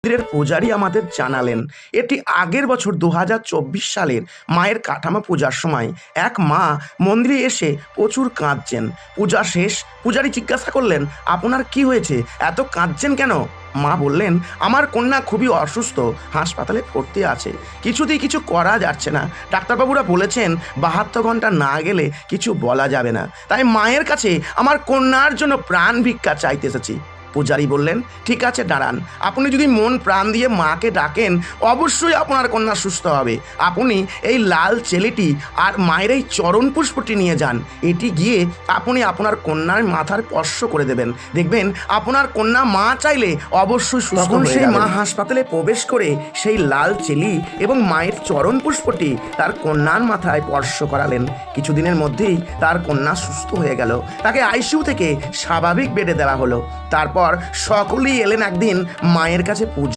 মন্দিরের পূজারী আমাদের জানালেন এটি আগের বছর 2024 সালের মায়ের কাঠামো পূজার সময় এক মা মন্দিরে এসে প্রচুর কাঁদছেন। পূজা শেষ, পূজারী জিজ্ঞাসা করলেন, আপনার কি হয়েছে, এত কাঁদছেন কেন? মা বললেন, আমার কন্যা খুবই অসুস্থ, হাসপাতালে ভর্তি আছে, কিছুতেই কিছু করা যাচ্ছে না। ডাক্তারবাবুরা বলেছেন 72 ঘন্টা না গেলে কিছু বলা যাবে না, তাই মায়ের কাছে আমার কন্যার জন্য প্রাণ ভিক্ষা চাইতে এসেছি। পূজারী বললেন, ঠিক আছে দাঁড়ান, আপনি যদি মন প্রাণ দিয়ে মাকে ডাকেন অবশ্যই আপনার কন্যা সুস্থ হবে। আপনি এই লাল চেলিটি আর মায়ের এই চরণ পুষ্পটি নিয়ে যান, এটি গিয়ে আপনি আপনার কন্যার মাথার স্পর্শ করে দেবেন, দেখবেন আপনার কন্যা মা চাইলে অবশ্যই সুস্থ হয়ে যাবে। সেই মা হাসপাতালে প্রবেশ করে সেই লাল চেলি এবং মায়ের চরণ পুষ্পটি তার কন্যার মাথায় স্পর্শ করালেন। কিছুদিনের মধ্যেই তার কন্যা সুস্থ হয়ে গেল, তাকে আইসিইউ থেকে স্বাভাবিক বেডে দেওয়া হলো। তারপর সকলেই এলেন একদিন মায়ের কাছে পূজা